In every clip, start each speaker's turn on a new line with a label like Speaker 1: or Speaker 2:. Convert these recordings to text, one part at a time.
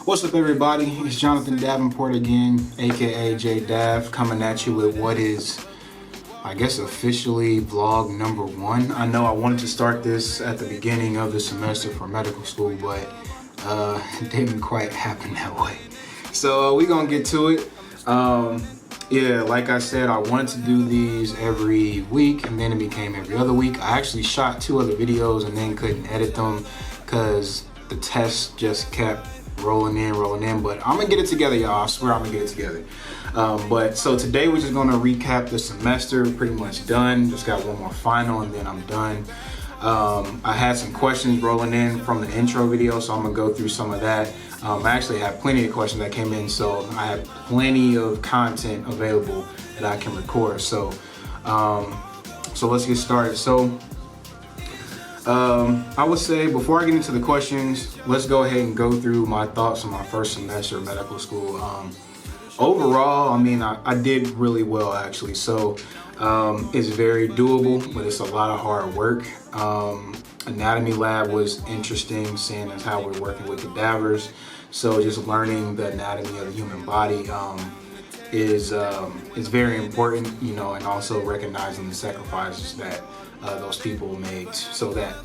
Speaker 1: What's up, everybody? It's Jonathan Davenport again, aka J Dav, coming at you with what is, I guess, officially vlog number 1. I know I wanted to start this at the beginning of the semester for medical school, but it didn't quite happen that way. So we're gonna get to it. Yeah, like I said, I wanted to do these every week, and then it became every other week. I actually shot 2 other videos and then couldn't edit them because the test just kept rolling in, but I'm gonna get it together, y'all. I swear I'm gonna get it together. But so today we're just gonna recap the semester. Pretty much done. Just got one more final and then I'm done. I had some questions rolling in from the intro video, so I'm gonna go through some of that. I actually have plenty of questions that came in, so I have plenty of content available that I can record. So let's get started. So I would say before I get into the questions, let's go ahead and go through my thoughts on my first semester of medical school. Overall, I mean, I did really well actually. So it's very doable, but it's a lot of hard work. Anatomy lab was interesting, seeing as how we're working with cadavers. So just learning the anatomy of the human body is very important, you know, and also recognizing the sacrifices that those people made so that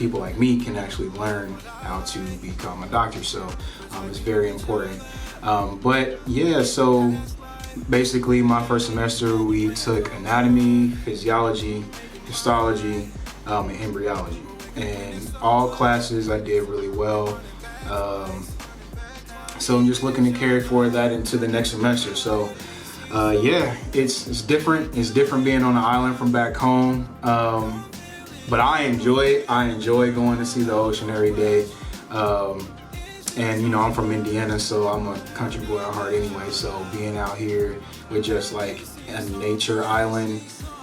Speaker 1: people like me can actually learn how to become a doctor. So it's very important. But yeah, so basically my first semester we took anatomy, physiology, histology, and embryology. And all classes I did really well. So I'm just looking to carry forward that into the next semester. So yeah, it's different. It's different being on an island from back home. But I enjoy it. I enjoy going to see the ocean every day. And you know, I'm from Indiana, so I'm a country boy at heart anyway. So being out here with just like a nature island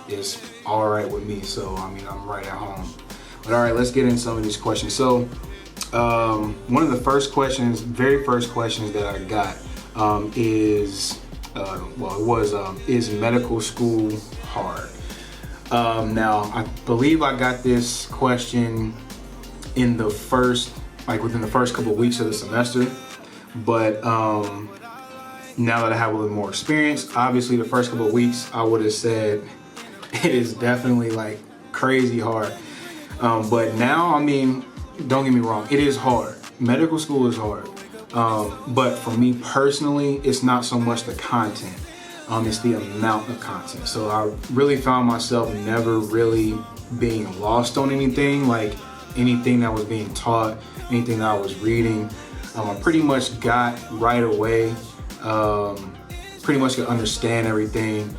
Speaker 1: is all right with me. So I mean, I'm right at home. But all right, let's get into some of these questions. So one of the very first questions that I got is, is medical school hard? Now, I believe I got this question in the within the first couple of weeks of the semester. But now that I have a little more experience, obviously the first couple of weeks, I would have said it is definitely like crazy hard. But now, I mean, don't get me wrong, it is hard. Medical school is hard. But for me personally, it's not so much the content. It's the amount of content. So I really found myself never really being lost on anything, like anything that was being taught, anything that I was reading. I pretty much got right away, pretty much could understand everything,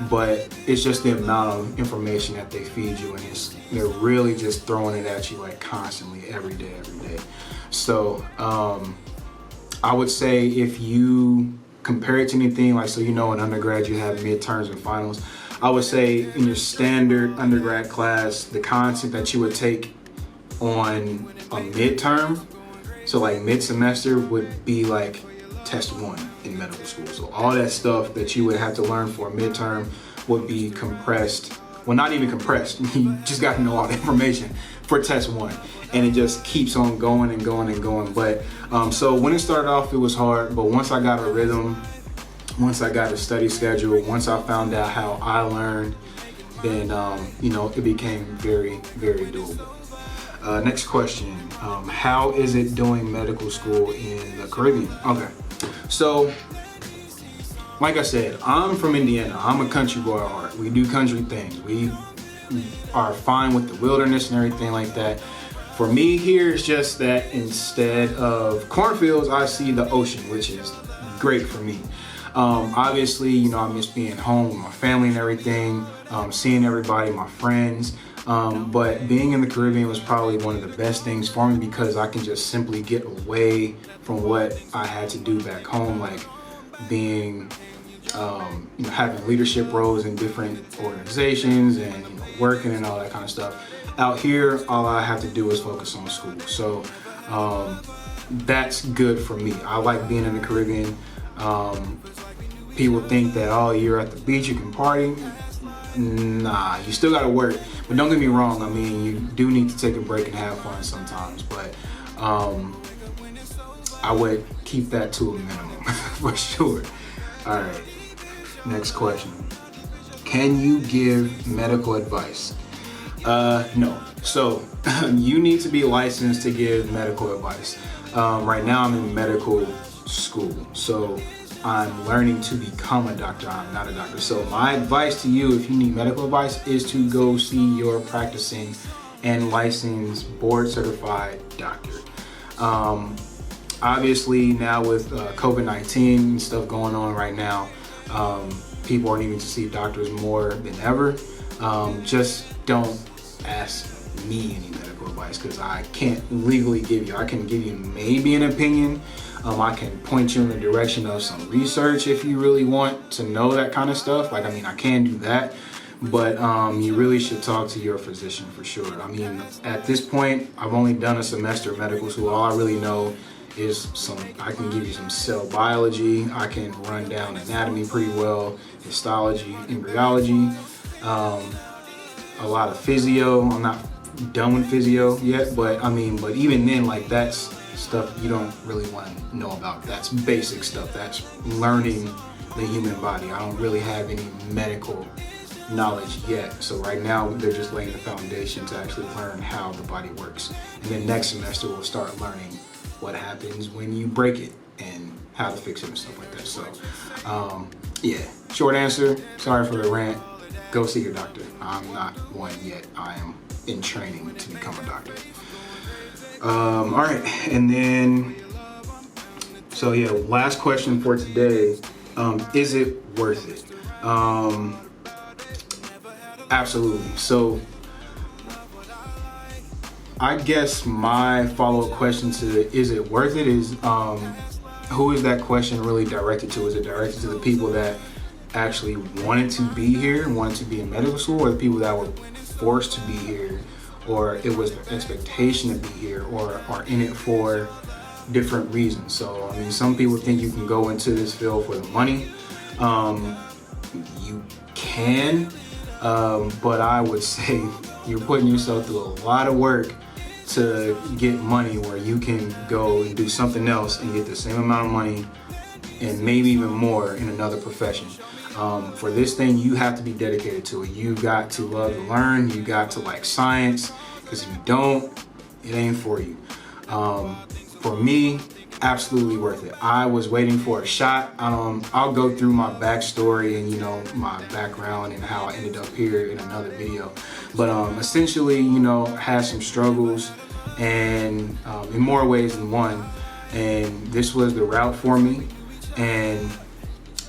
Speaker 1: but it's just the amount of information that they feed you, and they're really just throwing it at you like constantly, every day. So I would say if you compare it to anything, like, so you know, in undergrad you have midterms and finals, I would say in your standard undergrad class, the content that you would take on a midterm, so like mid-semester, would be like test 1 in medical school. So all that stuff that you would have to learn for a midterm would be compressed. Well, not even compressed. You just got to know all the information for test 1. And it just keeps on going and going and going. But so when it started off, it was hard. But once I got a rhythm, once I got a study schedule, once I found out how I learned, then you know, it became very, very doable. Next question. How is it doing medical school in the Caribbean? Okay. So, like I said, I'm from Indiana. I'm a country boy at heart. We do country things. We are fine with the wilderness and everything like that. For me here, it's just that instead of cornfields, I see the ocean, which is great for me. Obviously, you know, I miss being home with my family and everything, seeing everybody, my friends. But being in the Caribbean was probably one of the best things for me because I can just simply get away from what I had to do back home, like being, you know, having leadership roles in different organizations and, you know, working and all that kind of stuff. Out here, all I have to do is focus on school. So that's good for me. I like being in the Caribbean. People think that, oh, you're at the beach, you can party. Nah, you still gotta work. But don't get me wrong, I mean, you do need to take a break and have fun sometimes. But I would keep that to a minimum for sure. All right, next question. Can you give medical advice? No. So you need to be licensed to give medical advice. Right now I'm in medical school, so I'm learning to become a doctor. I'm not a doctor. So my advice to you, if you need medical advice, is to go see your practicing and licensed board certified doctor. Obviously now with COVID-19 and stuff going on right now, people are needing to see doctors more than ever. Just don't ask me any medical advice, because I can't legally give you. I can give you maybe an opinion. I can point you in the direction of some research if you really want to know that kind of stuff. Like, I mean, I can do that, but you really should talk to your physician for sure. I mean, at this point, I've only done a semester of medical school. All I really know is I can give you some cell biology. I can run down anatomy pretty well, histology, embryology, a lot of physio. I'm not done with physio yet, but even then, like, that's stuff you don't really want to know about. That's basic stuff. That's learning the human body. I don't really have any medical knowledge yet. So right now they're just laying the foundation to actually learn how the body works. And then next semester we'll start learning what happens when you break it and how to fix it and stuff like that. So yeah, short answer, sorry for the rant. Go see your doctor. I'm not one yet. I am in training to become a doctor. All right, and then, so yeah, last question for today. Is it worth it? Absolutely. So I guess my follow-up question to is it worth it is, who is that question really directed to? Is it directed to the people that actually wanted to be here, wanted to be in medical school, or the people that were forced to be here, or it was their expectation to be here, or are in it for different reasons? So, I mean, some people think you can go into this field for the money. You can, but I would say you're putting yourself through a lot of work to get money where you can go and do something else and get the same amount of money and maybe even more in another profession. For this thing, you have to be dedicated to it. You got to love to learn. You got to like science, because if you don't, it ain't for you. For me, absolutely worth it. I was waiting for a shot. I'll go through my backstory and, you know, my background and how I ended up here in another video. But essentially, you know, had some struggles, and in more ways than one. And this was the route for me, and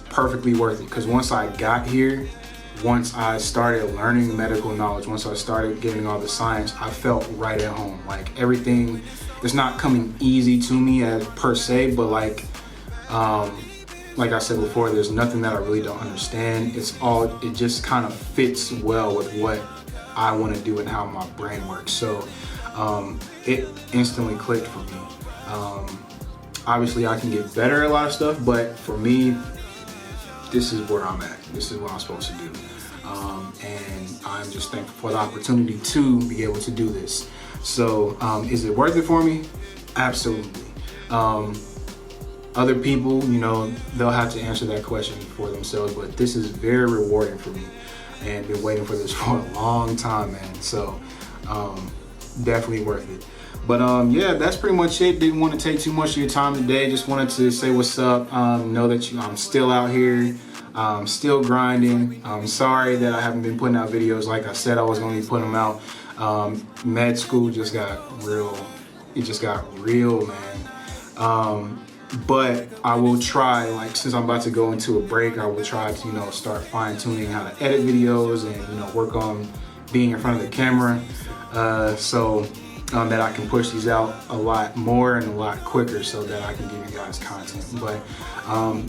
Speaker 1: perfectly worth it. Because once I got here, once I started learning medical knowledge, once I started getting all the science, I felt right at home. Like, everything is not coming easy to me as per se, but like I said before, there's nothing that I really don't understand. It just kind of fits well with what I want to do and how my brain works. So it instantly clicked for me. Obviously I can get better at a lot of stuff, but for me, this is where I'm at. This is what I'm supposed to do. And I'm just thankful for the opportunity to be able to do this. So is it worth it for me? Absolutely. Other people, you know, they'll have to answer that question for themselves, but this is very rewarding for me, and been waiting for this for a long time, man. So definitely worth it. But yeah, that's pretty much it. Didn't want to take too much of your time today. Just wanted to say what's up. Know that I'm still out here. Still grinding. I'm sorry that I haven't been putting out videos like I said I was going to be putting them out. Med school just got real. It just got real, man. But I will try, like, since I'm about to go into a break, I will try to, you know, start fine-tuning how to edit videos and, you know, work on being in front of the camera, so that I can push these out a lot more and a lot quicker, so that I can give you guys content. But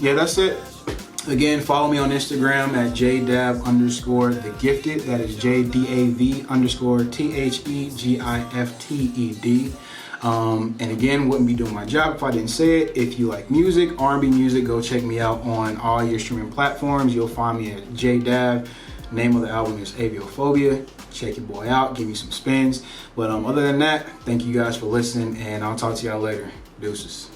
Speaker 1: yeah, that's it. Again, follow me on Instagram at jdav_thegifted. That is JDAV_THEGIFTED. And again, wouldn't be doing my job if I didn't say it. If you like music, R&B music, go check me out on all your streaming platforms. You'll find me at JDav. Name of the album is Aviophobia. Check your boy out, give me some spins. But other than that, thank you guys for listening, and I'll talk to y'all later. Deuces.